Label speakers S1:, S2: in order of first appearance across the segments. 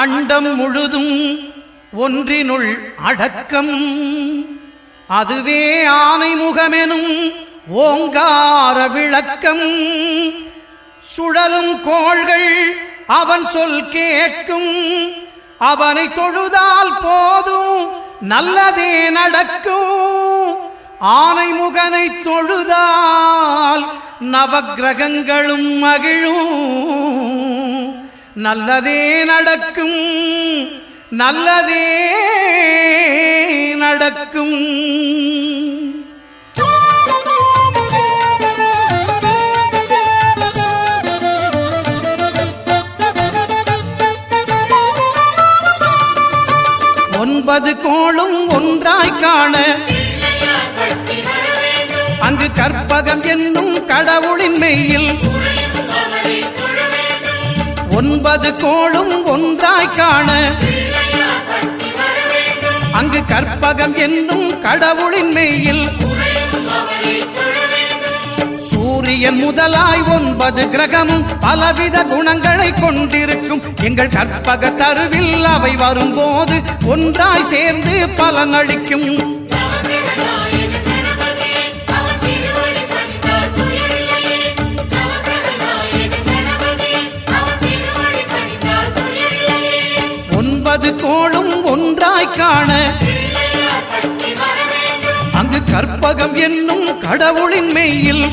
S1: அண்டம் முழுதும் ஒன்றினுள் அடக்கம், அதுவே ஆனைமுகமெனும் ஓங்கார விளக்கம். சுழலும் கோள்கள் அவன் சொல் கேட்கும், அவனை தொழுதால் போதும் நல்லதே நடக்கும். ஆனைமுகனை தொழுதால் நவக்கிரகங்களும் மகிழும், நல்லதே நடக்கும், நல்லதே நடக்கும். ஒன்பது கோளும் ஒன்றாய் காண அங்கு கற்பகம் என்னும் கடவுளின் மெய்யில். ஒன்பது கோளும் ஒன்றாய் காண அங்கு கற்பகம் என்னும் கடவுளின் மெய்யில். சூரியன் முதலாய் 9 கிரகமும் பலவித குணங்களை கொண்டிருக்கும். எங்கள் கற்பக தருவில் அவை வரும்போது ஒன்றாய் சேர்ந்து பலனளிக்கும். ஒன்பது கோளும் ஒன்றாய் காண அங்கு கற்பகம் என்னும் கடவுளின் மெய்யில்.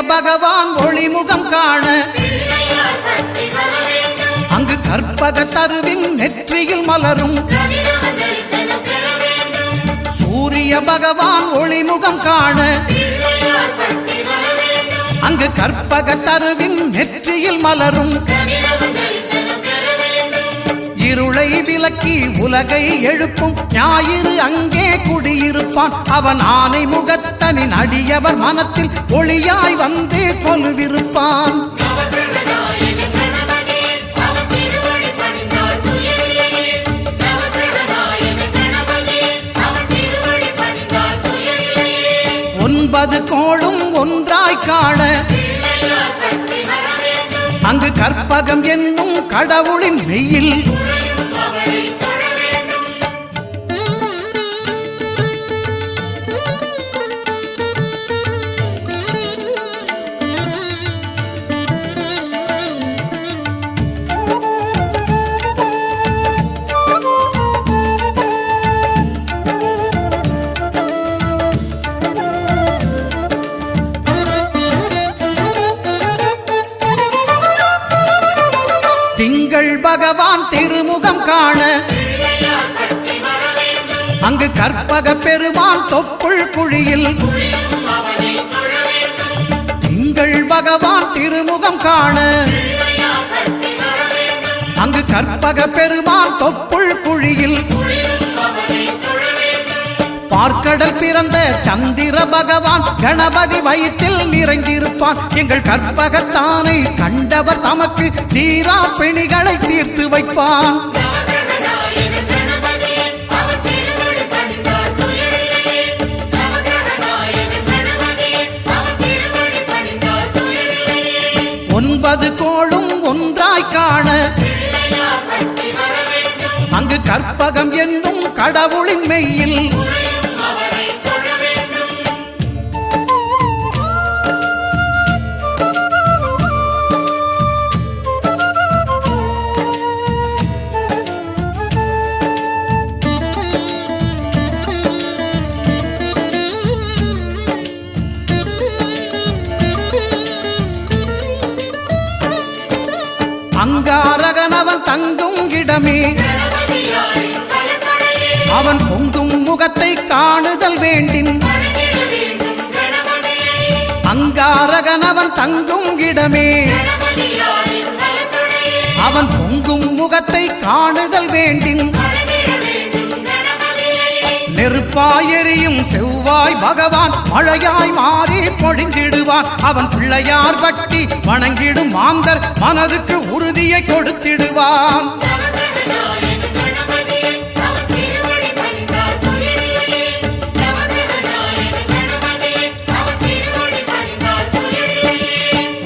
S1: பகவான் ஒளிமுகம் காண அங்கு கற்பக தருவின் நெற்றியில் மலரும். சூரிய பகவான் ஒளிமுகம் காண அங்கு கற்பக தருவின் நெற்றியில் மலரும். இருளை விலக்கி உலகை எழுப்பும் ஞாயிறு அங்கே குடியிருப்பான். அவன் ஆனை முகத்தனின் அடியவர் மனத்தில் ஒளியாய் வந்து கொலுவிருப்பான். ஒன்பது கோளும் ஒன்றாய் காண அங்கு கற்பகம் என்னும் கடவுளின் மெய்யில். திங்கள் பகவான் திருமுகம் காண அங்கு கற்பக பெருமான் தொப்புள் குழியில். திங்கள் பகவான் திருமுகம் காண அங்கு கற்பக பெருமான் தொப்புள் குழியில். பார்க்கடல் பிறந்த சந்திர பகவான் கணபதி வயிற்றில் நிறைந்திருப்பான். எங்கள் கற்பகத்தானை கண்டவர் தமக்கு தீரா பிணிகளை தீர்த்து வைப்பான். ஒன்பது கோளும் ஒன்றாய் காண அங்கு கற்பகம் என்னும் கடவுளின் மெய்யில். அங்காரகனவன் தங்கும் இடமே அவன் பொங்கும் முகத்தை காணுதல் வேண்டின். அங்காரகனவன் தங்கும் இடமே அவன் பொங்கும் முகத்தை காணுதல் வேண்டின். நெருப்பாயெறியும் செவ்வாய் பகவான் மழையாய் மாறி பொழிந்திடுவான். அவன் பிள்ளையார் பட்டி வணங்கிடும் மாந்தர் மனதுக்கு உறுதியை கொடுத்திடுவான்.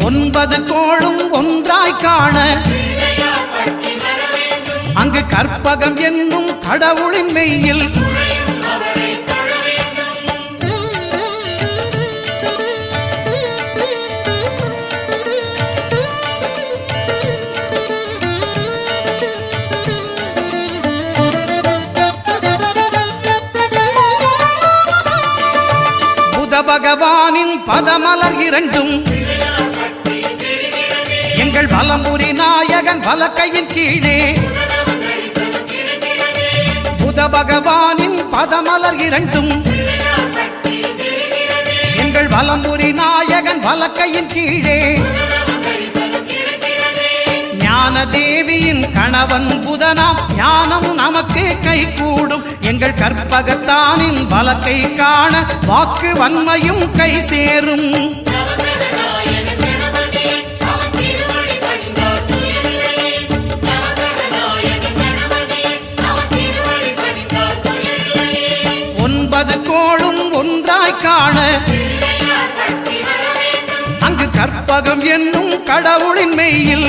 S1: ஒன்பது கோளும் ஒன்றாய் காண அங்கு கற்பகம் என்னும் கடவுளின் மெய்யில் புத பகவானின் பதமலர் இரண்டும் எங்கள் வலம்புரி நாயகன் வலக்கையின் கீழே. புத பகவானின் பதமலர் இரண்டும் எங்கள் வலம்புரி நாயகன் வலக்கையின் கீழே. ஞான தேவியின் கணவன் புதனாம் ஞானம் நமக்கு கை கூடும். எங்கள் கற்பகத்தானின் வலக்கை காண வாக்கு வன்மையும் கை சேரும். ஒன்பது கோளும் ஒன்றாய் காண அங்கு கற்பகம் என்னும் கடவுளின் மெய்யில்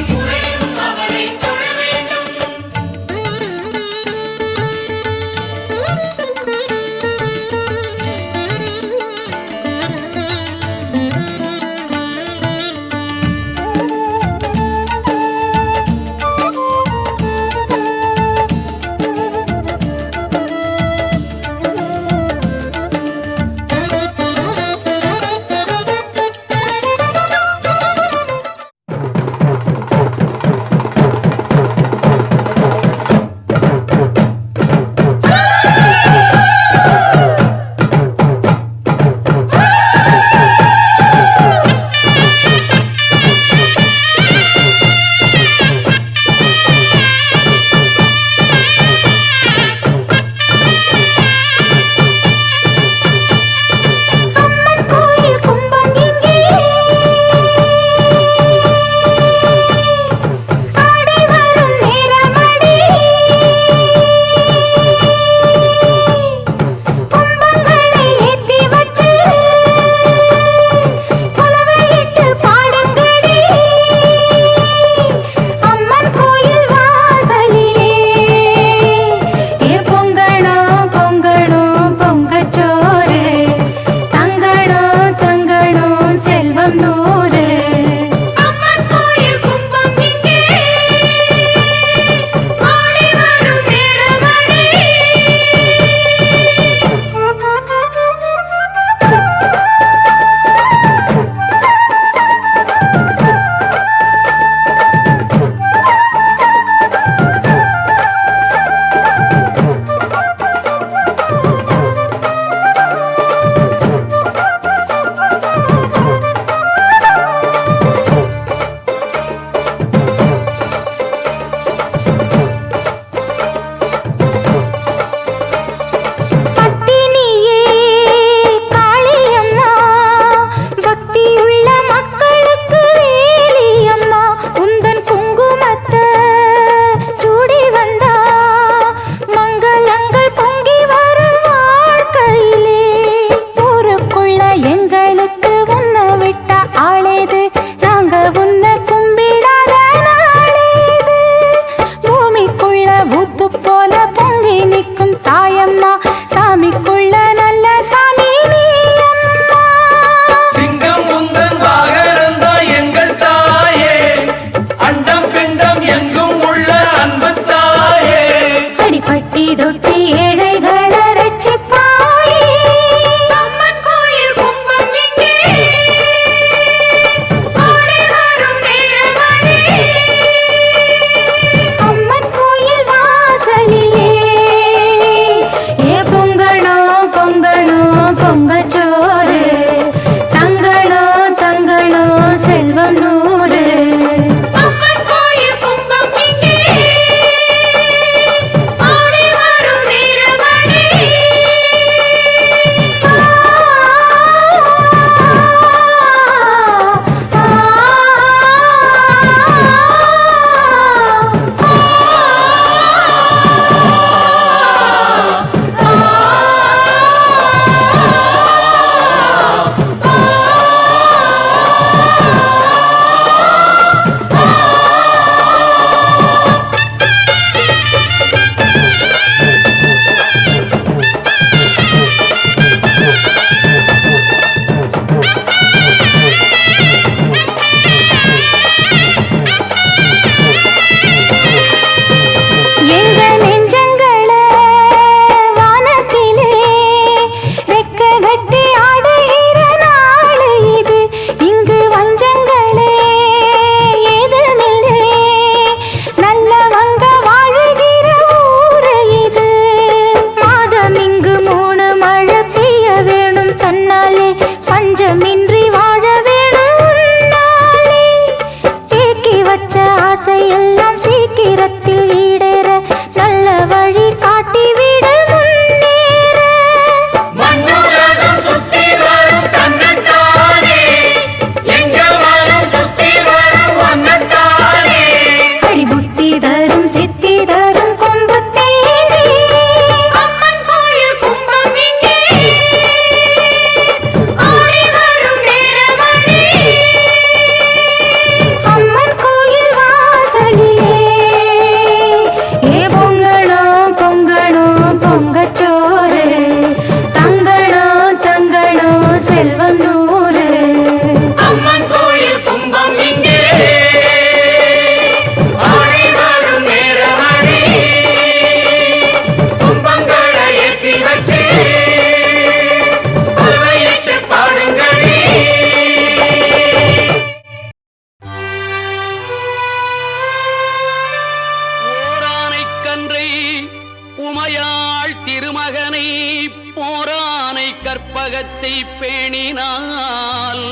S2: பேணினால்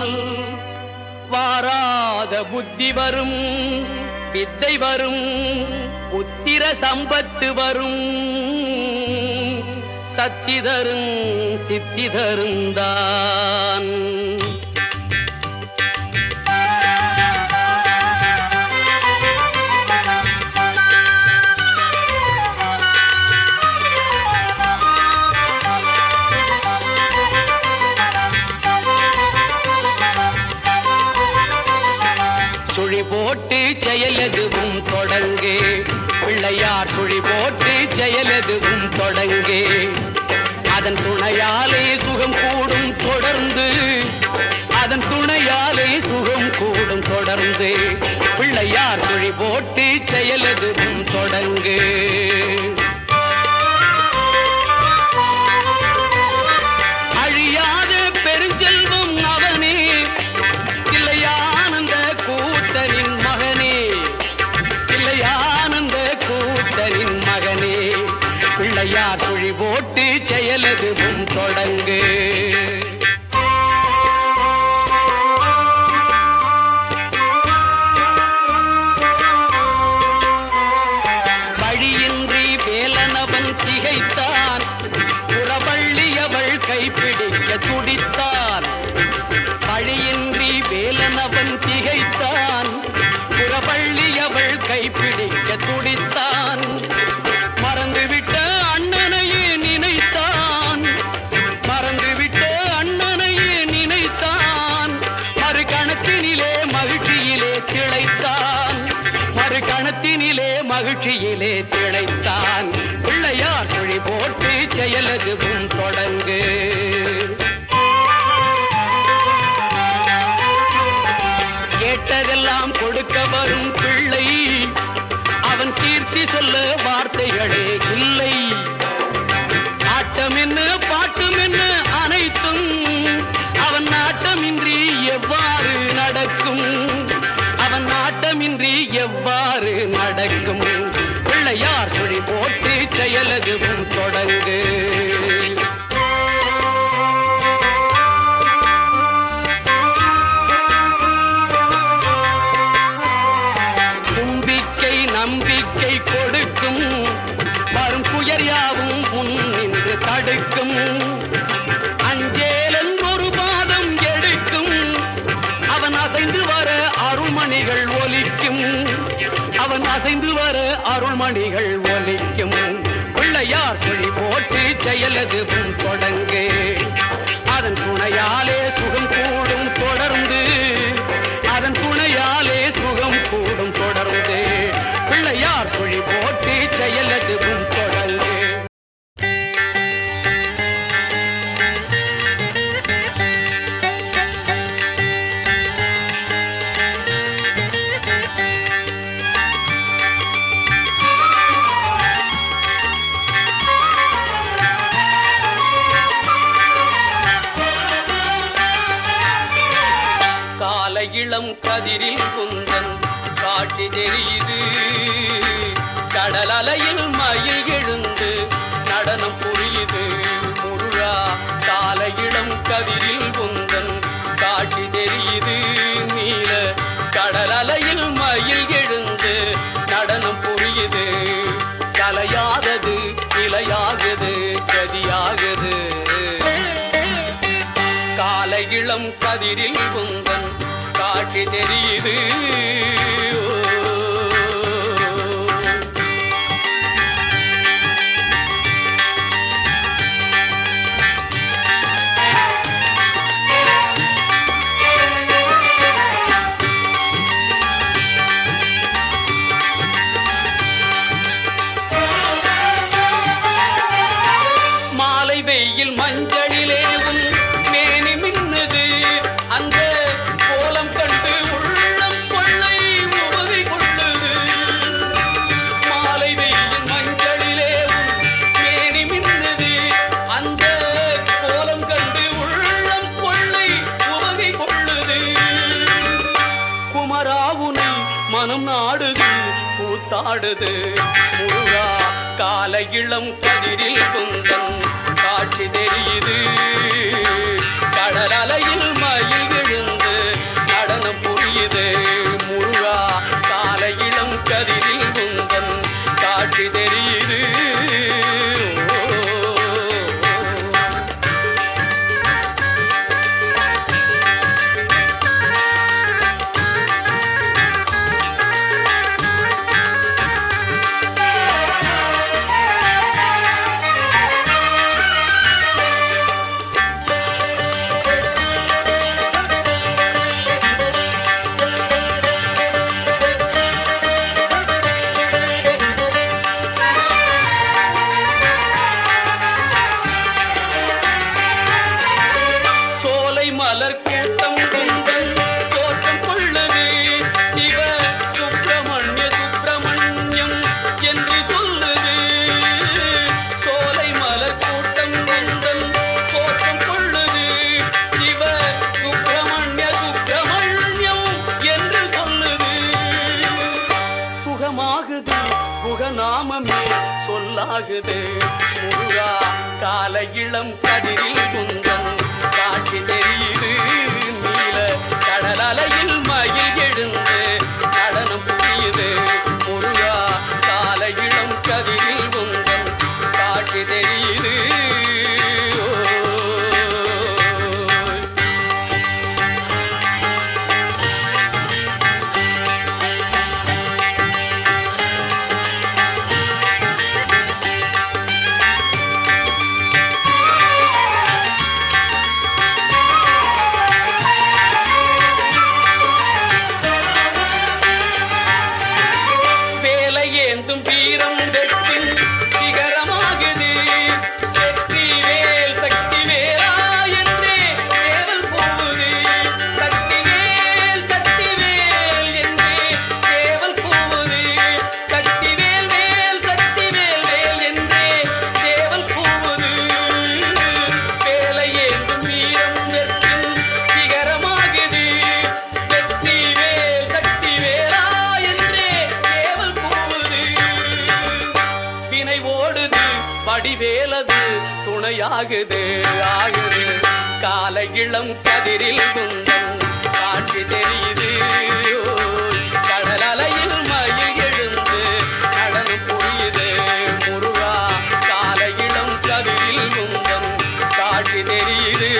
S2: வாராத புத்தி வரும், வித்தை வரும், புத்திர சம்பத்து வரும், சத்தி தரும் சித்தி தருந்தான். சுழி போட்டு செயலெதுவும் தொடங்கு, பிள்ளையார் சுழி போட்டு செயலெதுவும் தொடங்கு. அதன் துணையாலே சுகம் கூடும் தொடர்ந்து, அதன் துணையாலே சுகம் கூடும் தொடர்ந்து. பிள்ளையார் சுழி போட்டு செயலெதுவும் தொடங்கு. அழியாத பெருஞ்செல்வம் அவனே, இல்லையானந்த கூத்தனின் மகனே, இல்லையானந்த கூத்தனின் மகனே. பிள்ளையார் சுழி போட்டு செயலெதுவும் தொடங்கு. வழியின்றி வேலனவன் திகைத்தான், புறவள்ளியவள் கைப்பிடிக்க துடித்தான். வழியின்றி வேலனவன் திகைத்தான், புறவள்ளியவள் கைப்பிடிக்க துடித்தான். மறந்துவிட்ட அண்ணனையே நினைத்தான், மறந்துவிட்ட அண்ணனையே நினைத்தான். மறு கணத்தினிலே மகிழ்ச்சியிலே திளைத்தான், மறு கணத்தினிலே மகிழ்ச்சியிலே திளைத்தான். பிள்ளையார் சுழி போட்டு செயலெதுவும் தொடங்கு. கேட்டதெல்லாம் கொடுக்க வரும் பிள்ளை, அவன் கீர்த்தி சொல்ல வார்த்தைகளே இல்லை. ஆட்டம் என்ன பாட்டம் என்ன அனைத்தும் அவன் நாட்டமின்றி எவ்வாறு நடக்கும், அவன் நாட்டமின்றி எவ்வாறு நடக்கும். பிள்ளையார் சுழி போட்டு செயலெதுவும் தொடங்கு. நம்பிக்கை கொடுக்கும், வரும் புயர் யாவும் முன் நின்று தடுக்கும். அஞ்சேலன் ஒரு பாதம் எடுக்கும், அவன் அசைந்து வர அருள்மணிகள் ஒலிக்கும், அவன் அசைந்து வர அருள்மணிகள் ஒலிக்கும். பிள்ளையார் சுழி போட்டு செயலெதுவும் தொடங்கு. அதன் துணையாலே சுகம் கூடும் தொடர்ந்து, அதன் துணையாலே சுகம் கூடும் தொடர்ந்து. பிள்ளையார் சுழி போட்டு செயலெதுவும் தொடங்கு. காலை இளம் கதிரில் குந்தன் காட்சி தெரியுது, கடல் அலையில் மயில் எழுந்து நடனம் புரியுது. முருகா காலை இளம் கதிரில் குந்தன் காட்சி தெரியுது, நீல கடல் அலையில் மயில் எழுந்து நடனம் புரியுது. கலையாதது இலையாகுது கதியாகுது. காலை இளம் கதிரில் குந்தன் காட்சி தெரியுது. மாலை வெயில் மஞ்சளிலே உன் மேனி மின்னுது, அந்த கோலம் கண்டு உள்ளம் கொள்ளை உவகை கொள்ளுது. மாலை வெயில் மஞ்சளிலே உன் மேனி மின்னுது, அந்த கோலம் கண்டு உள்ளம் கொள்ளை உவகை கொள்ளுது. குமராவுனை மனம் நாடுது கூத்தாடுது. முருகா காலை இளம் கதிரில் குந்தன் காட்சி தெரியுது. கடல் அலையில் மயில் விழுந்து நடனம் புரியுது முருகா காலை இளம் கதிரில் குந்தன் காட்சி தெரியுது மலர் கூட்டம் குந்தன் தோற்றம் கொள்ளுது சிவ சுப்பிரமணிய சுப்பிரமணியம் என்று சொல்லுது சோலை மலர் கூட்டம் குந்தன் தோற்றம் கொள்ளுது சிவ சுப்பிரமணிய சுப்பிரமணியம் என்று சொல்லுது சுகமாகுது புகநாமமே சொல்லாகுது முருகா காலை இளம் கதிரில் குந்தன் காட்சி தெரியுது நீல கடல் அலையில் மயில் எழுந்து நடனம் புரியுது முருகா காலை இளம் கதிரில் குந்தன் காட்சி தெரியுது ஏந்தும் வீரம் வெற்றின் சிகரமாகுது வெற்றி வேல் சக்தி வேலா என்றே தேவல் போகுது சக்தி வேல் என்றே தேவல் போகுது சக்தி வேல் வேல் என்றே தேவல் போகுது வேலை ஏந்தும் வீரம் வெற்றின் சிகரமாகுது வெற்றி வேல் சக்தி வேலா என்றே தேவல் போகுது வினை ஓடுது வடிவேலது துணையாகுது ஆகுது காலை இளம் கதிரில் குந்தன் காட்சி தெரியுது கடல் அலையில் மயில் எழுந்து நடனம் புரியுது முருகா காலை இளம் கதிரில் குந்தன் காட்சி தெரியுது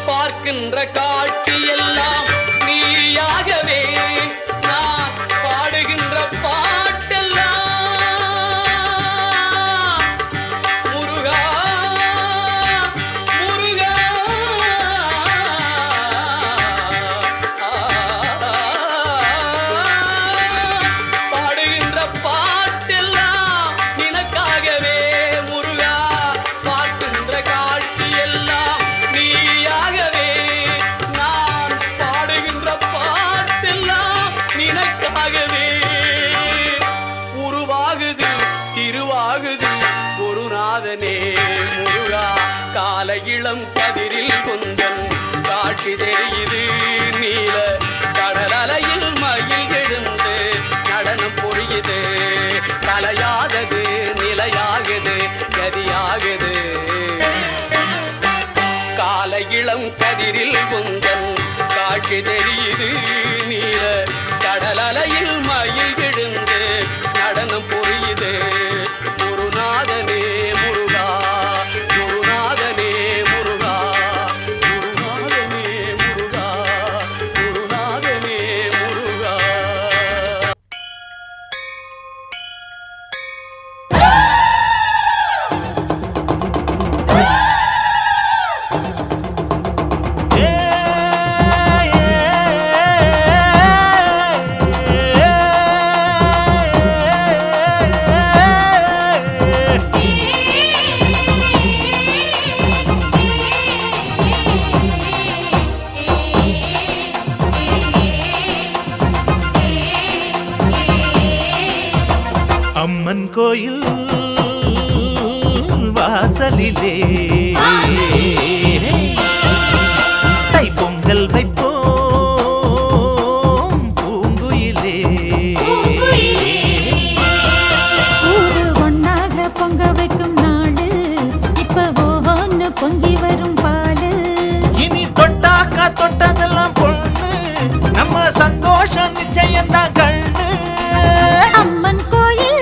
S2: பார்க்கின்ற காட்சி எல்லாம் நீயாகவே நான் பாடுகின்ற பாட்டெல்லாம் முருகா முருகா பாடுகின்ற பாட்டெல்லாம் நினக்காகவே முருகா பார்க்கின்ற காட்சி எல்லாம் நீயாகவே நான் பாடுகின்ற பாட்டெல்லாம் நினக்காகவே உருவாகுது திருவாகுது குருநாதனே முருகா காலை இளம் கதிரில் குந்தன் காட்சி தெரியுது நீல கடல் அலையில் மயில் எழுந்து நடனம் புரியுது தலையாகது நிலையாகுது கதியாகுது காலை இளம் கதிரில் குந்தன் காட்சி தெரியுது நீல கடல் அலையில் மயில் எழுந்து நடனம் புரியுது குருநாதனே முருகா குருநாதனே முருகா குருநாதனே முருகா குருநாதனே முருகா
S3: கோயில் வாசலிலே தை பொங்கல் வைப்போம் பூங்குயிலே.
S4: ஊரு ஒன்னாக பொங்க வைக்கும் நாடு இப்ப ஒவ்வொன்னு பொங்கி வரும் பாலு.
S3: இனி தொட்டாக்கா தொட்டதெல்லாம் பொண்ணு நம்ம சந்தோஷம் நிச்சயம்தான் கண்ணு.
S4: அம்மன் கோயில்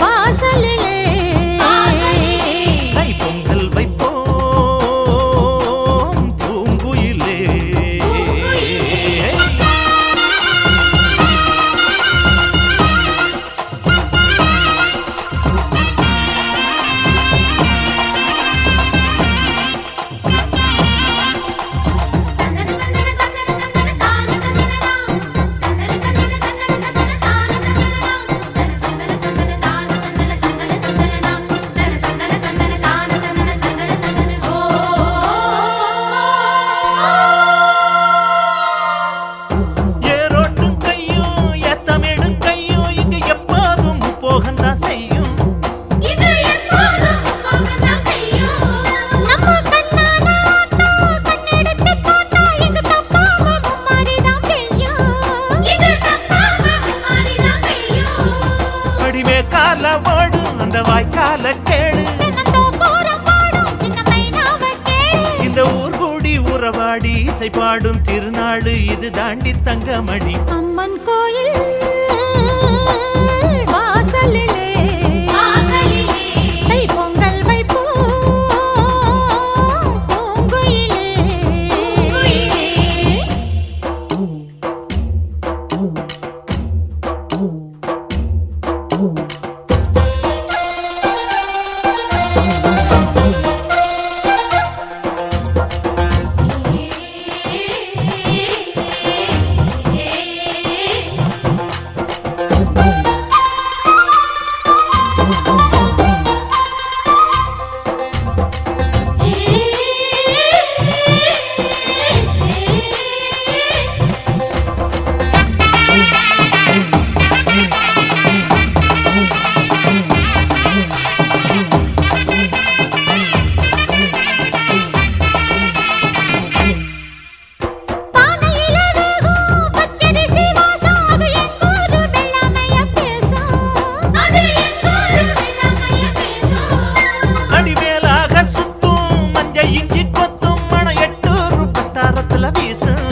S4: வாசலிலே
S3: தை பொங்கல் வைப்போம் பூங்குயிலே. ஏரோட்டும் கையும் ஏத்தமிடும் கையும் இங்கு எப்போதும் போகந்தான் செய்யும்.
S4: நம்ம கண்ணால கண்ணெடுத்து பார்த்தா எங்க தப்பாம மும்மாரிதான் பெய்யும்.
S3: அடிமே கால ஓடும் அந்த வாய்க்கால கேடு.
S4: தென்னந்தோப்புறம் பாடும் சின்ன மைனாவ கேளு.
S3: இந்த ஊர் கூடி உறவாடி இசை பாடும் திருநாடு இது தாண்டி தங்கமணி.
S4: அம்மன் கோயில் வாசலிலே தை பொங்கல் வைப்போம் பூங்குயிலே. பானையில வேகும் பச்சரிசி வாசம் அது எங்கூரு வெள்ளாமைய பேசும்.
S3: அடிமேலாக சுத்தும் மஞ்ச இஞ்சி கொத்தும் மணம் 800 பட்டாரத்துல வீசும்.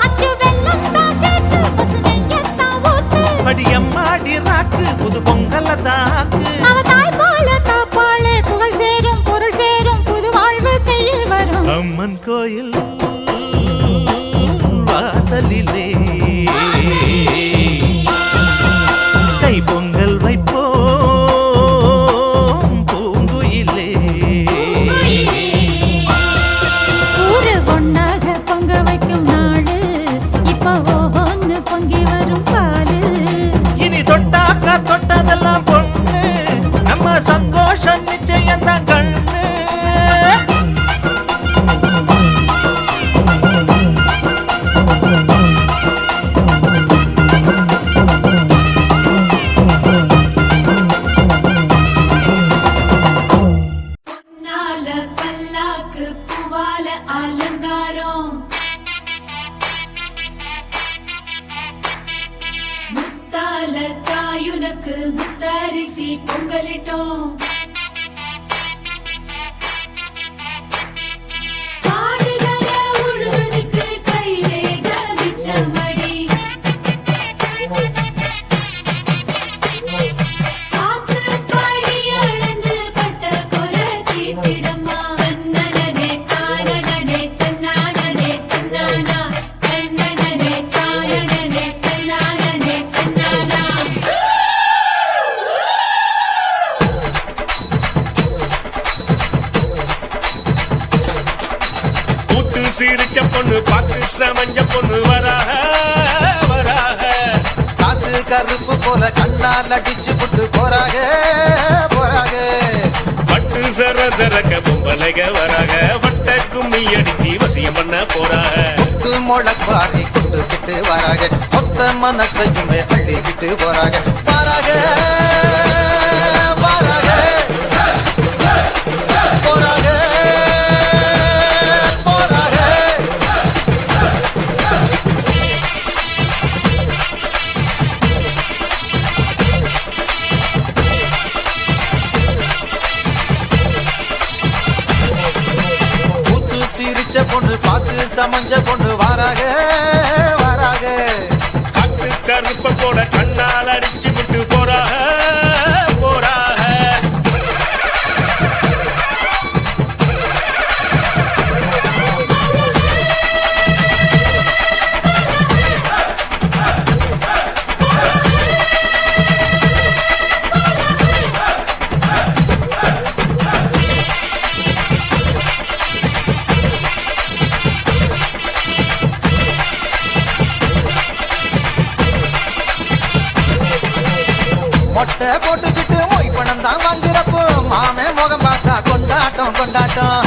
S4: அச்சு வெல்லம் தான் சேர்த்து பசு நெய்யத்தான் ஊத்து.
S3: அடியம்மாடி ராக்கு புது பொங்கல தாக்கு.
S4: அவ தாய் போல காப்பாளே புகழ் சேரும் பொருள் சேரும் புது வாழ்வு கையில் வரும்.
S3: அம்மன் கோயில் வாசலிலே தை பொங்கல் வைப்போம் பூங்குயிலே.
S4: ஊரு ஒன்னாக பொங்க வைக்கும் நாடு இப்ப ஒவ்வொன்னு பொங்கி வரும் பாலு.
S3: இனி தொட்டாக்கா தொட்டதெல்லாம் பொண்ணு நம்ம சந்தோஷம் நிச்சயம்தான் கண்ணு.
S5: பொன்னால பல்லாக்கு பூவால அலங்காரம் முத்தால தாயுனக்கு முத்தரிசி பொங்கலிட்டோம். பாடுகிற உழுவதுக்கு கைரேக மிச்சமடி. காத்து படி அளந்து பட்ட குறை தீர்த்திடம்மா. தன்னனனே தானனனே தன்னானனே தன்னானா. தன்னனனே தானனனே தன்னானனே தன்னானா.
S6: கூட்டு சிரிச்ச பொண்ணு பார்த்து சமஞ்ச பொண்ணு வராக வராக.
S7: காத்து கருப்பு போல கண்ணால் அடிச்சு புட்டு போறாக போறாக.
S6: பட்டு சர சரக்க பொம்பளைக வராக. வட்ட கும்மி அடிச்சு வசியம் பண்ண போறாக.
S7: முத்து முளப்பாரி கொண்டுகிட்டு வராங்க மொத்த மனசையுமே அள்ளிக்கிட்டு போறாங்க வராங்க வராங்க போறாங்க போறாங்க பூத்து சிரிச்ச பொண்ணு பார்த்து சமஞ்ச பொண்ணு வராக வராக
S6: காட்டு கருப்ப போல கண்ணால் அடிச்சு விட்டு போறாக போறாக
S7: மொட்டை போட்டுக்கிட்டு மொய் பணம் தான் வாங்குறப்போ மாமே முகம் பார்த்தா கொண்டாட்டம் கொண்டாட்டம்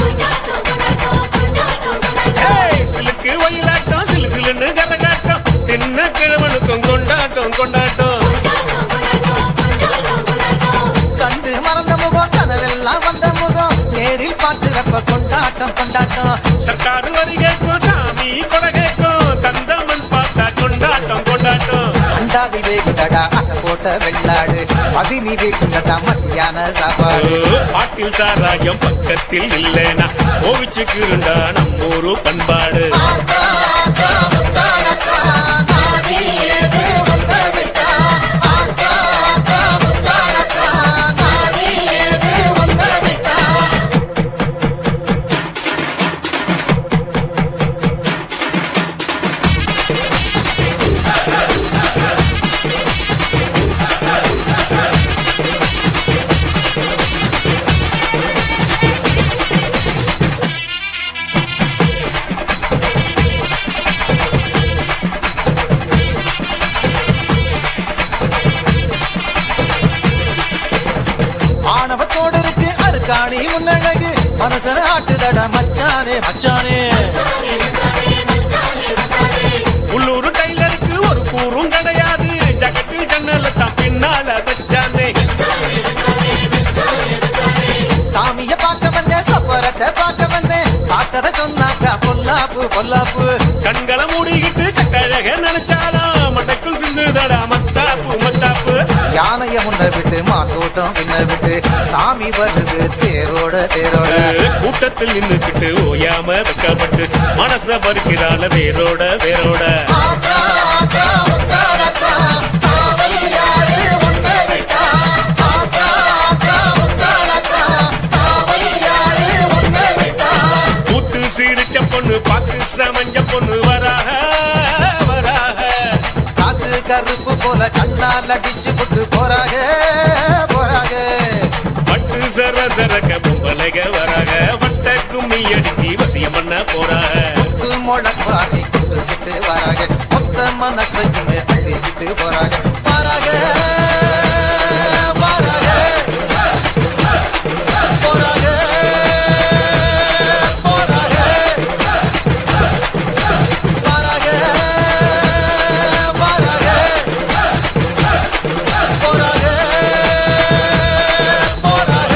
S6: ஏய், சிலுக்கு ஒயிலாட்டம் சிலு சிலுன்னு கரகாட்டம் தின்ன கிழவனுக்கும் கொண்டாட்டம் கொண்டாட்டம்
S7: கண்டு மறந்த முகம் கனவெல்லாம் வந்த முகம் நேரில் பார்க்கிறப்ப கொண்டாட்டம் கொண்டாட்டம்
S6: சர்க்காரு வரி கேட்கும் சாமி கொடை கேட்கும் தந்தமன் பார்த்தா கொண்டாட்டம் கொண்டாட்டம்
S7: அண்டாவில் வேகுதடா அசை போட்ட வெள்ளாடு பதினி வேகுதடா மத்தியான சாப்பாடு
S6: பாட்டில் சாராயம் பக்கத்தில் இல்லைனா கோவிச்சுக்கு இருந்தா நம்மூரு பண்பாடு
S7: ஆத்தா, ஆத்தா, முத்தாலத்தா, நாதி ஏது உங்க விட்டா. ஆத்தா, ஆத்தா, முத்தாலத்தா, நாதி ஏது உங்க விட்டா. ஆணவத்தோடு இருக்கு அருக்காணி முன்னழகு மனசன ஆட்டுதடா மச்சானே மச்சானே
S6: உள்ளூர் டைலருக்கு ஒரு கூறும் கிடையாது ஜகத்தில் ஜன்னல தான் பின்னால வச்சானே
S7: சாமிய பார்க்க வந்தேன் சப்பரத்தை பார்க்க வந்தேன் பார்த்தத சொன்னாக்கா பொல்லாப்பு பொல்லாப்பு
S6: கண்களை மூடிக்கிட்டு கட்டழக நினைச்சாலும் மட்டைக்குள் சிந்துதடா மத்தாப்பு மத்தாப்பு
S7: யானைய முன்ன விட்டு மாட்டோட்டம் பின்ன விட்டு சாமி வருது தேரோட தேரோட
S6: கூட்டத்தில் நின்னுக்கிட்டு ஓயாம வெக்கப்பட்டு மனச பறிக்கிறாள வேரோட வேரோட
S7: ஆத்தா, ஆத்தா, முத்தாலத்தா, காவல் யாரு உன்னை விட்டா. ஆத்தா, ஆத்தா, முத்தாலத்தா, காவல் யாரு உன்னை விட்டா.
S6: கூட்டு சிரிச்ச பொண்ணு பார்த்து சமஞ்ச பொண்ணு வராக வராக
S7: காத்து கருப்பு போல கண்ணால் அடிச்சு போட்டு போறாங்க போறாங்க
S6: பட்டு சர சரக்க பொம்பளைக வராக வட்ட கும்மி அடிச்சு வசியம் பண்ண போறாக
S7: முத்து முளப்பாரி கொண்டுகிட்டு வராங்க மொத்த மனசையுமே அள்ளிக்கிட்டு போறாங்க வராங்க வராங்க போறாங்க போறாங்க வராங்க வராங்க போறாங்க போறாங்க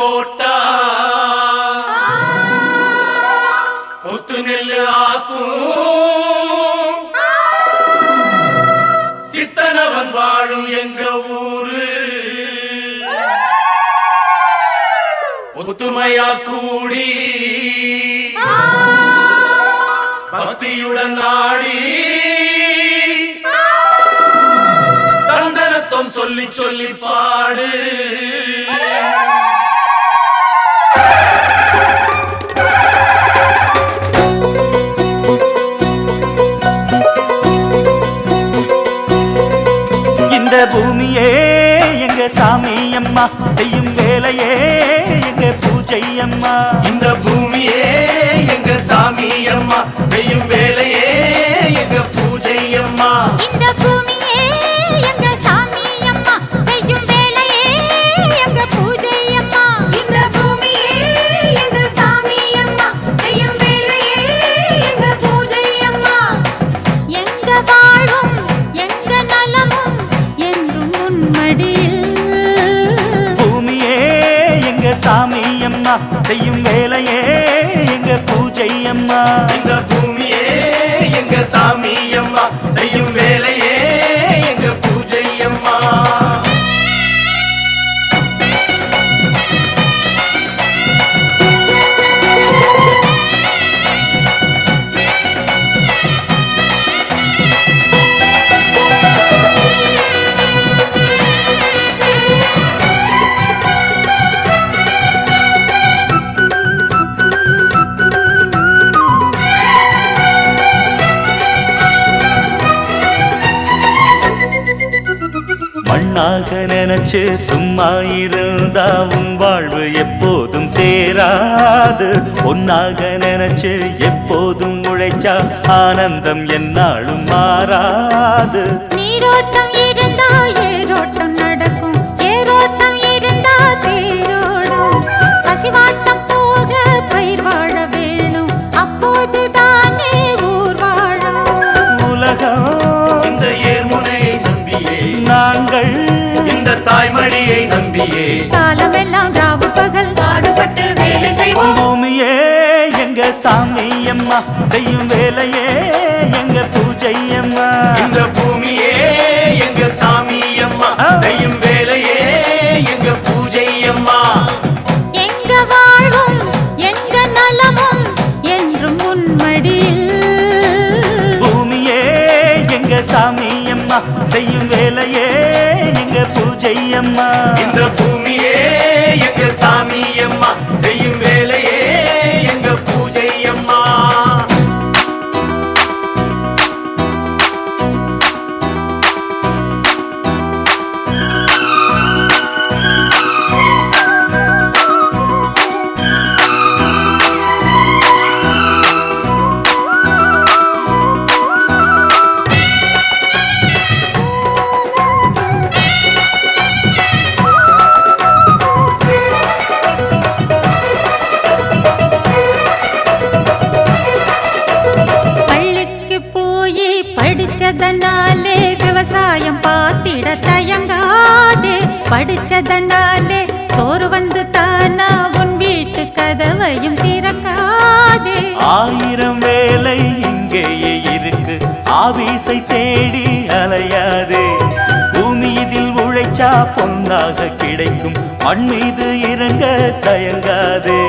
S6: போட்டா கொத்து நெல்லு ஆக்கும் சித்தனவன் வாழும் எங்க ஊரு ஒத்துமையா கூடி பக்தியுடன் நாடி தந்தனத்தம் சொல்லி சொல்லி பாடு
S3: இந்த பூமியே எங்க சாமி அம்மா செய்யும் வேலையே எங்க பூஜை அம்மா
S6: இந்த பூமியே எங்க சாமி அம்மா செய்யும் வேலையே எங்க பூஜை அம்மா
S4: இந்த பூமியே எங்க சாமி அம்மா செய்யும் வேலையே எங்க பூஜை அம்மா
S5: இந்த பூமியே எங்க சாமி அம்மா செய்யும் வேலையே எங்க பூஜை அம்மா
S4: எங்க வாழும் எங்க நலமும் என்றும் உன்மடியில்
S3: பூமியே எங்க சாமி அம்மா செய்யும் வேலையே எங்க பூஜை அம்மா
S6: இந்த பூமியே எங்க சாமி அம்மா செய்யும் வேலையே எங்க பூஜை அம்மா
S3: மண்ணாக நினைச்சு சும்மா இருந்தா உன் வாழ்வு எப்போதும் தேராது பொன்னாக நினைச்சு எப்போதும் உழைச்சா ஆனந்தம் என்னாலும் மாறாது
S4: நீரோட்டம் இருந்தா ஏரோட்டம் நடக்கும் ஏரோட்டம் இருந்தா தேரோடும் பசிவாட்டம் போக பயிர் வாழ வேணும் அப்போது தானே ஊர் வாழும்
S3: உலகம்
S6: இந்த ஏர்முனையை நம்பியே
S3: நாங்கள்
S6: இந்த தாய்மடியை நம்பியே
S4: காலமெல்லாம் ராவு பகல்
S5: பாடுபட்டு வேலை செய்வோம்
S3: பூமியே எங்க சாமி அம்மா செய்யும் வேலையே எங்க பூஜை அம்மா
S6: இந்த பூமியே எங்க சாமி அம்மா செய்யும் வேலையே எங்க பூஜை அம்மா
S4: எங்க வாழும் எங்க நலமும் என்றும் உன்மடியில்
S3: பூமியே எங்க சாமி அம்மா செய்யும் வேலையே எங்க பூஜை அம்மா
S6: இந்த பூமியே எங்க சாமி அம்மா செய்யும் வேலையே எங்க பூஜை அம்மா
S4: பள்ளிக்கு போய் படிச்சதனாலே விவசாயம் பார்த்திட தயங்காதே படிச்சதனாலே சோறு வந்து தானா உன் வீட்டு கதவையும் திறக்காதே
S3: ஆயிரம் வேலை இங்கேயே இருக்கு ஆபீஸை தேடி அலையாதே பூமி இதில் உழைச்சா பொன்னாக கிடைக்கும் மண் மீது இறங்க தயங்காதே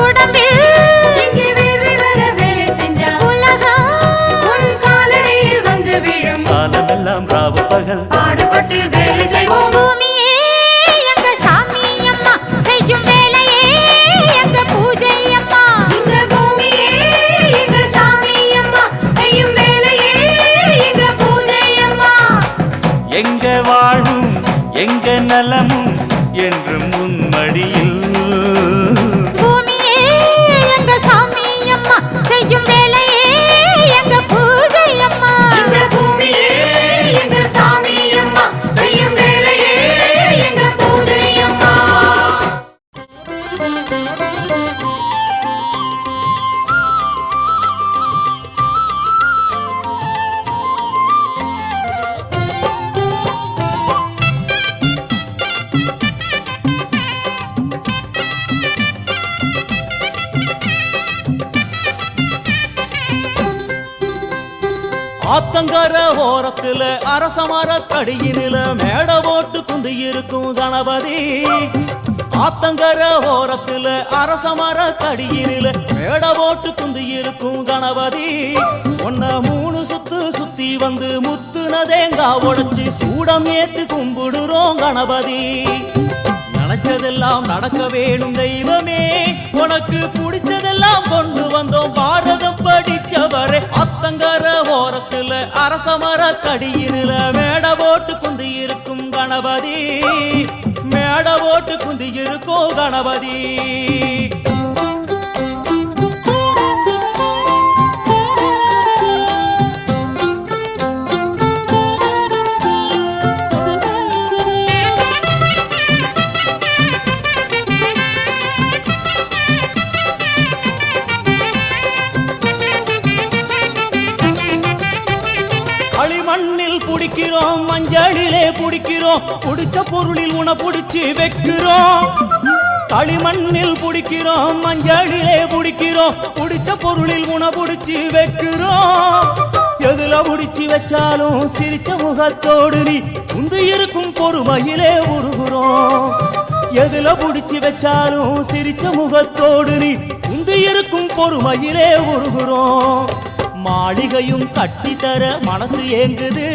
S4: உடம்பில்
S5: இங்கே வேர்வை வர வேலை செஞ்சா
S4: உலகம்
S5: உன் காலடியில் வந்து விழும்
S3: காலமெல்லாம் ராவு பகல்
S5: பாடுபட்டு வேலை செய்வோம்
S4: பூமியே எங்க சாமி அம்மா செய்யும் வேலையே எங்க பூஜை அம்மா
S5: இந்த பூமியே எங்க சாமி அம்மா செய்யும் வேலையே எங்க பூஜை அம்மா
S3: எங்க வாழும் எங்க நலமும் என்றும் உன்மடியில்
S4: பூமியே எங்க சாமி அம்மா செய்யும் வேலையே எங்க பூஜை அம்மா
S5: இந்த பூமியே எங்க சாமி அம்மா செய்யும் வேலையே எங்க பூஜை அம்மா
S3: ஆத்தங்கர ஓரத்துல அரசமர கடியினில மேட போட்டு குந்தி இருக்கும் கணபதி. ஆத்தங்கர ஓரத்துல அரசமர கடியினில மேட போட்டு குந்தி இருக்கும் கணபதி. ஒன்ன 3 சுத்து சுத்தி வந்து முத்துன தேங்காய் உடைச்சு சூடம் ஏத்து கும்பிடுறோம் கணபதி. நினைச்சதெல்லாம் நடக்க வேணும் தெய்வமே, உனக்கு பிடிச்சதெல்லாம் கொண்டு வந்தோம் பாரதம் படிச்சவரே. அத்தங்கர ஓரத்துல அரசமர தடியினில மேட போட்டு குந்தி இருக்கும் கணபதி. மேட போட்டு குந்தி இருக்கும் கணபதி. களிமண்ணில் புடிக்கிறோம், மஞ்சளிலே புடிக்கிறோம், புடிச்ச பொருளில் உன புடிச்சு வைக்கிறோம். களிமண்ணில் புடிக்கிறோம், மஞ்சளிலே புடிக்கிறோம், புடிச்ச பொருளில் உன புடிச்சு வைக்கிறோம். எதுல புடிச்சு வச்சாலும் சிரிச்ச முகத்தோடு நீ உந்து இருக்கும் பொறுமையிலே உருகுறோம். எதுல புடிச்சு வச்சாலும் சிரிச்ச முகத்தோடு நீ உந்து இருக்கும் பொறுமையிலே உருகுறோம். மாளிகையும் கட்டித்தர மனசு ஏங்குது,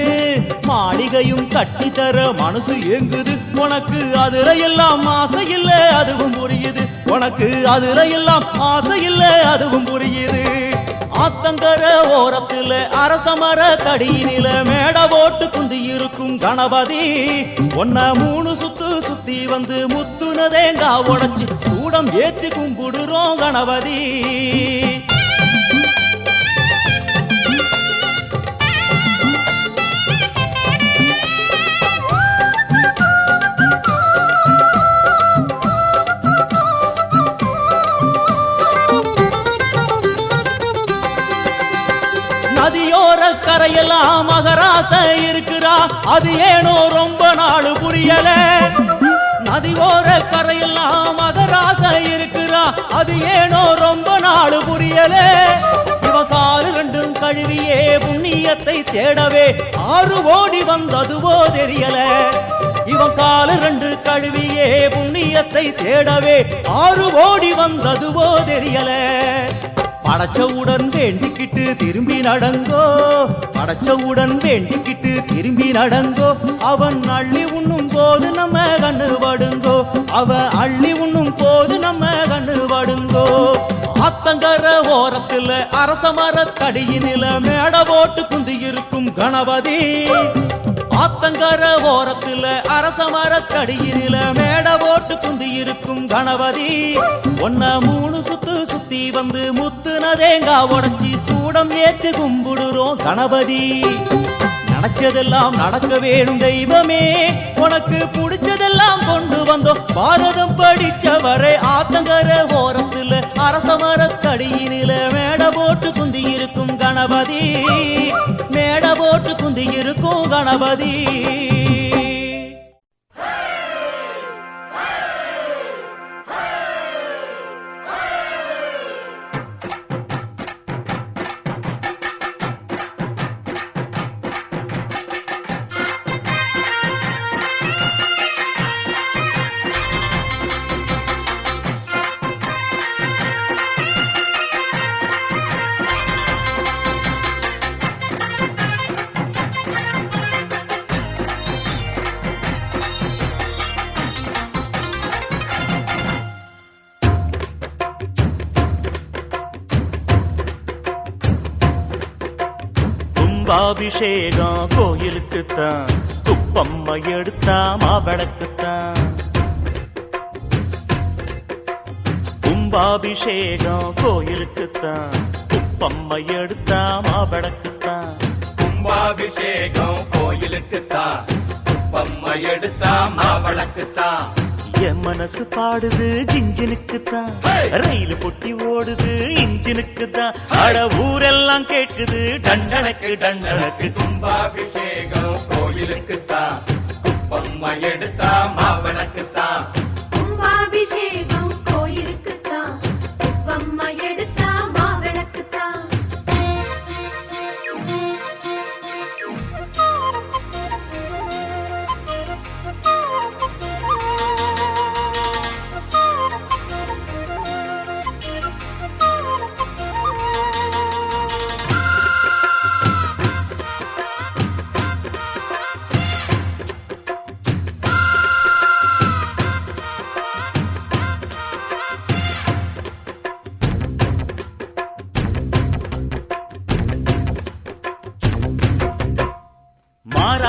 S3: மாளிகையும் கட்டித்தர மனசு ஏங்குது. உனக்கு அதுல எல்லாம் ஆசை இல்ல அதுவும் புரியுது, உனக்கு அதுல எல்லாம் ஆசை இல்ல அதுவும் புரியுது. ஆத்தங்கர ஓரத்துல அரசமர தடியினில மேட போட்டு குந்தி இருக்கும் கணபதி. ஒன்ன 3 சுத்து சுத்தி வந்து முத்துன தேங்காய் உடைச்சு சூடம் ஏத்தி கும்பிடுறோம் கணபதி. நதியோர கரையெல்லாம் மகராச இருக்கிறா, அது ஏனோ ரொம்ப நாள் புரியல. நதியோர கரையெல்லாம் மகராச இருக்கிறா, அது ஏனோ ரொம்ப நாள் புரியல. இவ காலு 2 கழுவியே புண்ணியத்தை தேடவே 6 ஓடி வந்ததுவோ தெரியல. இவன் காலு 2 கழுவியே புண்ணியத்தை தேடவே 6 ஓடி வந்ததுவோ தெரியல. படைச்சவுடன் வேண்டிக்கிட்டு திரும்பி நடங்கோ, படைச்சவுடன் வேண்டிக்கிட்டு திரும்பி நடங்கோ. அவன் அள்ளி உண்ணும் போது நம்ம கண்ணு படுங்கோ, அவ அள்ளி உண்ணும் போது நம்ம கண்ணு படுங்கோ. ஆத்தங்கர ஓரத்துல அரசமர தடியினில மேட போட்டு குந்தி இருக்கும் கணபதி. ஆத்தங்கர ஓரத்துல அரசமர தடியினில மேட போட்டு குந்தி இருக்கும் கணபதி. ஒன்ன 3 சுத்து சுத்தி வந்து முத்துன தேங்காய் உடைச்சி சூடம் ஏத்தி கும்பிடுறோம் கணபதி. நினைச்சதெல்லாம் நடக்க வேணும் தெய்வமே, உனக்கு பிடிச்சதெல்லாம் கொண்டு வந்தோம் பாரதம் படிச்சவரே. ஆத்தங்கர ஓரத்துல அரசமர தடியினில மேட போட்டு குந்தி இருக்கும் கணபதி. மேட போட்டு குந்தி இருக்கும் கணபதி. கும்பாபிஷேகம் கோயிலுக்குத்தான், குப்பம்மா எடுத்தா மாவிளக்குத்தான். கும்பாபிஷேகம் கோயிலுக்குத்தான், குப்பம்மா எடுத்தா மாவிளக்குத்தான்.
S8: கும்பாபிஷேகம் கோயிலுக்குத்தான், குப்பம்மா எடுத்தா மாவிளக்குத்தான்.
S3: என் மனசு பாடுது ஜிஞ்சினுக்குத்தான், ரயில் பொட்டி ஓடுது இன்ஜினுக்குத்தான். அட ஊரெல்லாம் கேட்குது டண்டனக்கு டண்டனக்கு.
S8: கும்பாபிஷேகம் கோயிலுக்குத்தான், குப்பம்மா எடுத்தா மாவிளக்குத்தான்.
S5: கும்பாபிஷேகம் கோயிலுக்குத்தான், குப்பம்மா எடுத்தா மாவிளக்குத்தான்.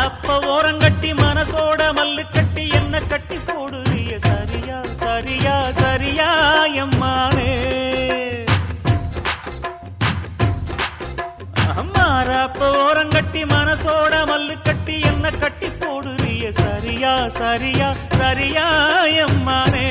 S3: மாறாப்ப ஓரங்கட்டி மனசோட மல்லு கட்டி என்ன கட்டி போடுறிய சரியா சரியா சரியா எம்மானே மாறாப்ப ஓரங்கட்டி மனசோட மல்லு கட்டி என்ன கட்டி போடுறிய சரியா சரியா சரியா எம்மானே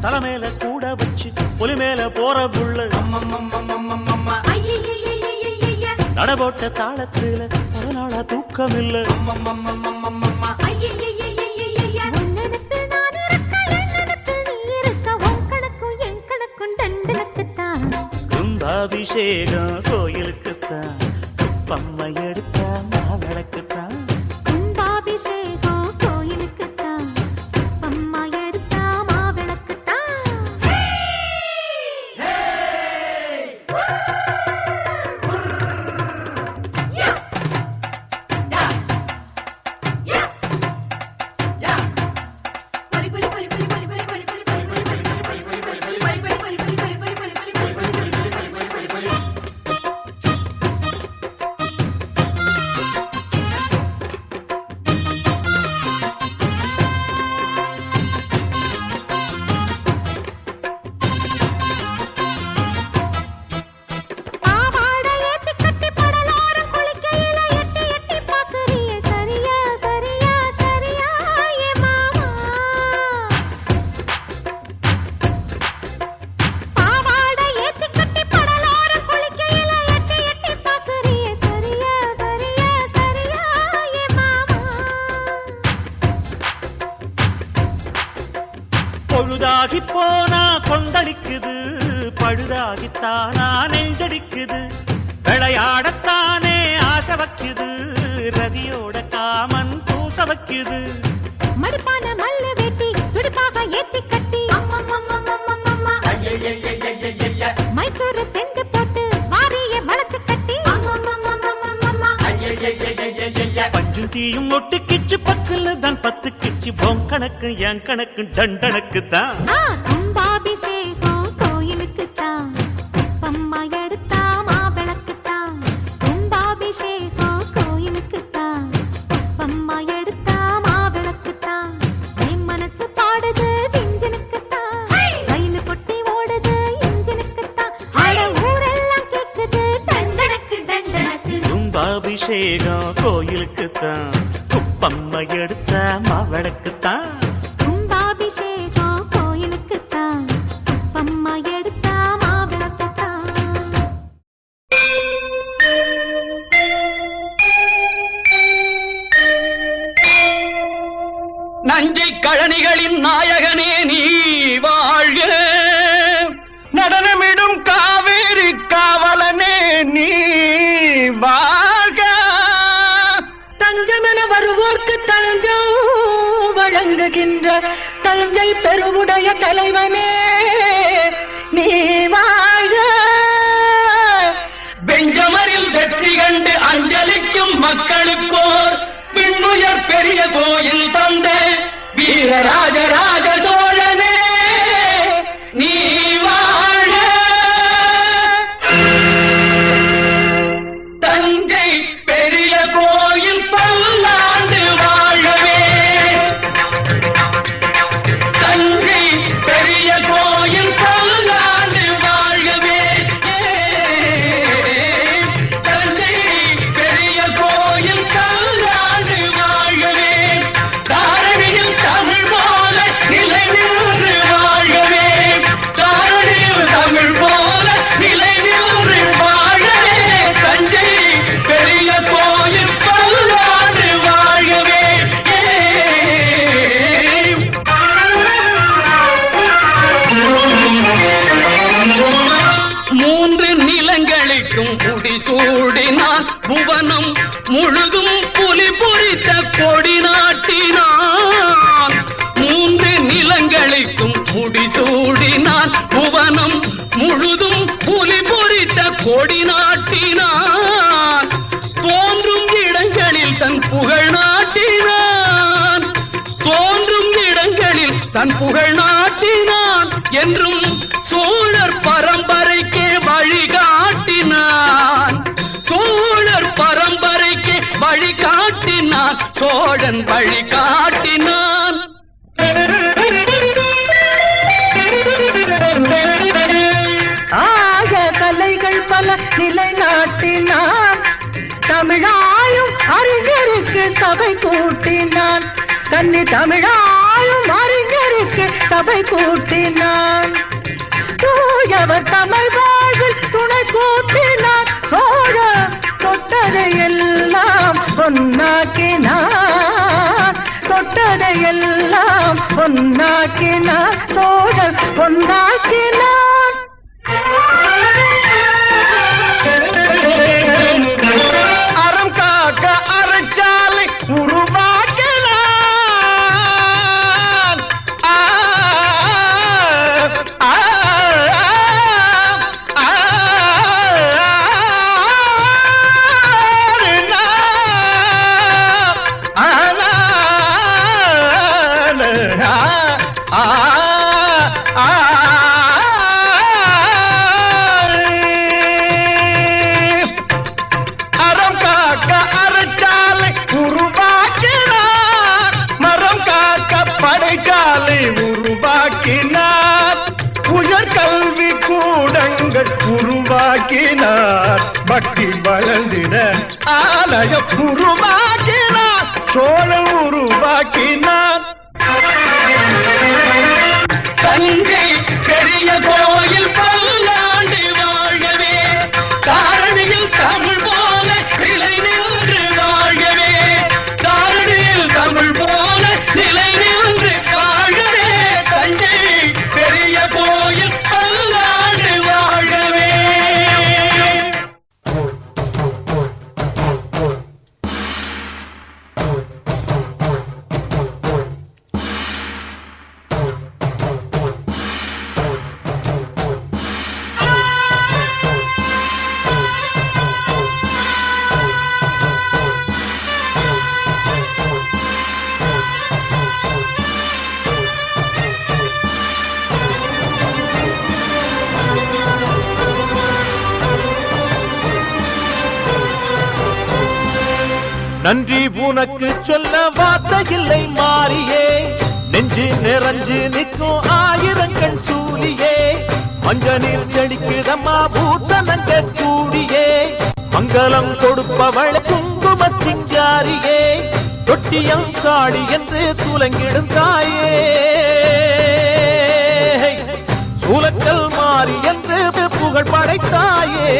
S3: தலைமையில கூட வச்சு புலி மேல போற புள்ள நடபோட்ட தாளத்துல ஒரு நாளா தூக்கம் இல்ல கும்பாபிஷேகம் கோயிலுக்குத்தான் குப்பம்மை எடுத்த மாவிளக்குத்தான்
S4: கும்பாபிஷேகம் கோயிலுக்குத்தான் குப்பம்மா எடுத்த மாவிளக்குத்தான்
S3: பொழுதாகி போனா கொந்தளிக்குது பழுதாகித்தானா நெஞ்சடிக்குது விளையாடத்தானே ஆசை வைக்குது ரதியோட காமன் பூச வைக்குது
S4: மடிப்பான மல்லு வெட்டி துடுப்பாக ஏத்தி கட்டி மைசூர் செண்டு போட்டு வாரிய வளைச்சு கட்டி
S3: பஞ்சும் தீயும் ஒட்டு கிச்சு பக்கல்ல தான் பத்து கிச்சு பொன் கணக்கு என் கணக்கு தண்டனுக்கு தான்
S4: கும்பாபிஷேகம் கோயிலுக்கு தான் குப்பம்மா எடுத்தா மாவிளக்கு தான் கும்பாபிஷேகம் கோயிலுக்கு தான் குப்பம்மா எடுத்தா மாவிளக்கு தான் என் மனசு பாடுது ஜிஞ்சனுக்கு தான் ரயில் கொட்டி ஓடுது இன்ஜினுக்கு தான் ஊரெல்லாம் கேக்குது தண்டனக்கு தண்டனக்கு
S3: கும்பாபிஷேகம் கோயிலுக்கு தான் குப்பம்மை எடுத்த மாவிளக்கு தான்
S4: கும்பாபிஷேகம் கோயிலுக்கு தான் குப்பம்மா எடுத்த மாவிளக்கு தான்
S2: நஞ்சை கழனிகளின் நாயகனே நீ வாழ்க நடனமிடும் காவேரி காவலனே நீ வாழ்க
S9: தஞ்சமென வருவோர்க்கு தஞ்சம் வழங்குகின்ற தஞ்சை பெருவுடைய தலைவனே நீ வாழ்க
S2: பெஞ்சமரில் வெற்றி கண்டு அஞ்சலிக்கும் மக்களுக்கோர் விண்ணுயர் பெரிய கோயில் தந்த வீரராஜராஜ சோழனே நீ வாழ தஞ்சை பெரிய கோயில் பல்லாண்டு வாழவே தஞ்சை பெரிய கோயில் பல்லாண்டு வாழவே தஞ்சை பெரிய கோயில் பல்லாண்டு வாழவே தாரணியில் தமிழ் போல நிலை நின்று வாழவே தாரணியில் தமிழ் போல நிலை நின்று வாழவே தஞ்சை பெரிய கோயில் பல்லாண்டு வாழவே மூன்று நிலங்களுக்கும் முடிசூடினான் புவனம் முழுதும் புலி பொறித்த கொடி நாட்டினான் மூன்று நிலங்களுக்கும் முடிசூடினான் புவனம் முழுதும் புலி பொறித்த கொடி நாட்டினான் தோன்றும் இடங்களில் புகழ் நாட்டினான் தோன்றும் இடங்களில் தன் புகழ் நாட்டினான் என்றும் சோழர் பரம்பரைக்கே வழிகாட்டினான் சோழர் பரம்பரைக்கு வழிகாட்டினான் சோழன் வழிகாட்டினான்
S9: ஆக கலைகள் பல நிலைநாட்டினான் தமிழாயும் அறிஞருக்கு சபை கூட்டினான் கன்னி தமிழாயும் அறிஞருக்கு சபை கூட்டினான் தூயவர் தமிழ் வாழ்வில் துணை கூட்டினான் சோழ தொட்டதையெல்லாம் பொன்னாக்கினான் தொட்டதையெல்லாம் பொன்னாக்கினான் சோழர் பொன்னாக்கினான்
S2: அறம் காக்க அறச்சாலை உருவாக்கினான் உருவாக்கினார் உயர்கல்வி கூடங்கள் உருவாக்கினார் பக்தி வளர்ந்திட ஆலயம் உருவாக்கினார் சோழன் உருவாக்கினார் தஞ்சை பெரிய கோயில் பல்லாண்டு வாழ்கவே தாரணியில் தமிழ் போல நிலை நின்று வாழ்கவே தாரணியில் தமிழ் போல நிலை நின்று வாழ்கவே தஞ்சை பெரிய கோயில் பல்லாண்டு வாழ்கவே.
S3: நன்றி உனக்கு சொல்ல வார்த்தை இல்லை மாறியே நெஞ்சு நிறைஞ்சு நிற்கும் ஆயிரங்கள் சூலியே மஞ்சனில் செடிக்குதம்மா பூசணங்க கூடியே மங்களம் கொடுப்பவள் குங்கும சிங்காரியே தொட்டியம் காளி என்று சூலங்கிடும் தாயே சூலக்கல் மாறி என்று புகழ் படைத்தாயே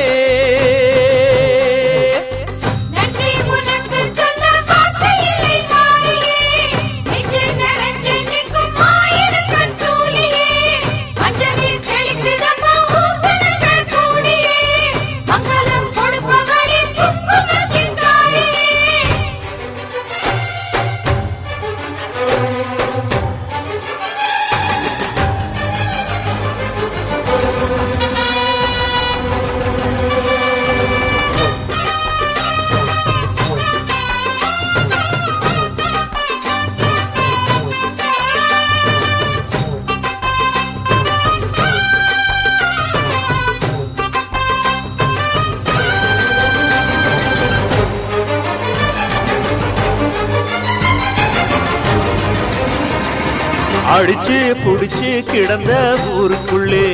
S3: அடிச்சு குடிச்சு கிடந்த ஊருக்குள்ளே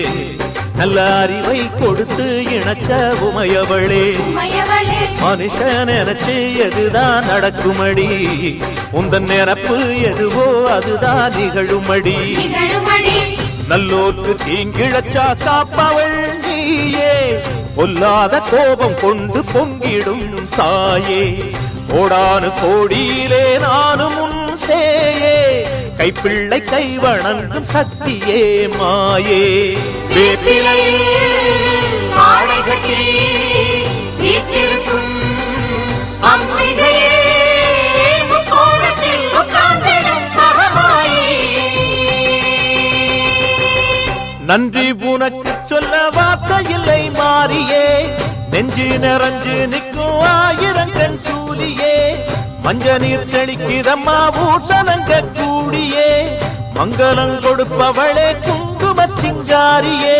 S3: நல்ல அறிவை கொடுத்து இணைச்ச உமையவளே மனுஷன் நினைச்சு எதுதான் நடக்குமடி உந்தன் நிரப்பு எதுவோ அதுதான் நிகழுமடி நல்லோர்க்கு தீங்கிழச்சா காப்பவள் நீயே பொல்லாத கோபம் கொண்டு பொங்கிடும் தாயே கோடானு கோடியிலே நானும் உன் சேயே கைப்பிள்ளை கை வணங்கும் சக்தியே மாயே நன்றி உனக்கு சொல்ல வார்த்தை இல்லை மாறியே நெஞ்சு நெஞ்சு நிறைஞ்சு நிற்கும் ஆயிரங்கண் சூலியே மஞ்ச நீர் தெளிக்குதம்மா ஊசனங்க கூடியே மங்களம் கொடுப்பவளே குங்கும சிங்காரியே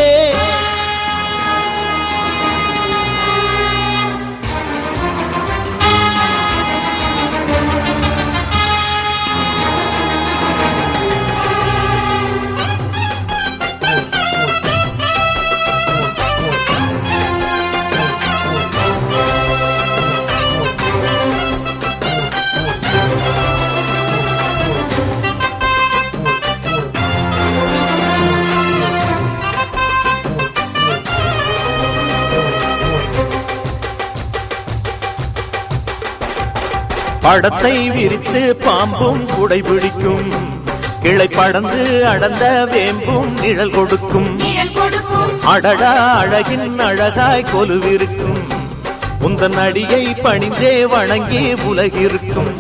S3: படத்தை விரித்து பாம்பும் குடை பிடிக்கும் கிளை படந்து அடர்ந்த வேம்பும் நிழல் கொடுக்கும் அடடா அழகின் அழகாய் கொலுவிருக்கும் உந்தன் அடியை பணிந்தே வணங்கி உலகிருக்கும்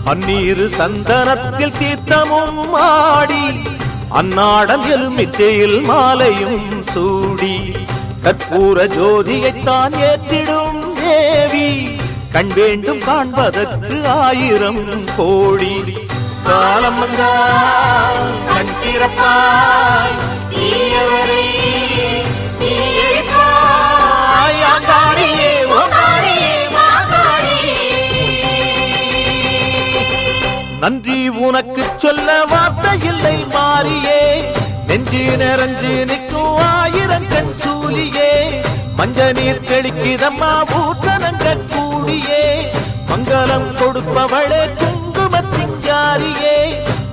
S3: பன்னீர் சந்தனத்தில் தீர்த்தமும் ஆடி அந்நாடம் எலுமிச்சையில் மாலையும் சூடி கற்பூர ஜோதியைத்தான் ஏற்றிடும் தேவி கண் வேண்டும் காண்பதற்கு ஆயிரம் கோடி காலம் வந்தால் கண் திறப்பாய் தீயவரை தீயரிப்பாய் ஆங்காரியே ஓங்காரியே மாங்காரியே நன்றி உனக்கு சொல்ல வார்த்தை இல்லை மாறியே நெஞ்சு நிறைஞ்சு நிற்கும் ஆயிரங்கண் சூலியே மஞ்ச நீர் தெளிக்குதம்மா ஊற்றனங்க கூடியே மங்களம் கொடுப்பவளே குங்கும சிங்காரியே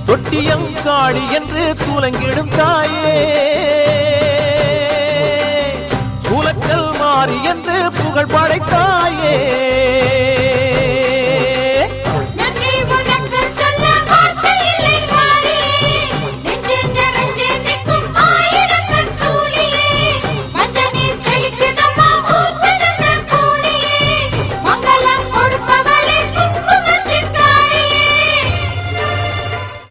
S3: தொட்டியம் காளி என்று துலங்கிடும் தாயே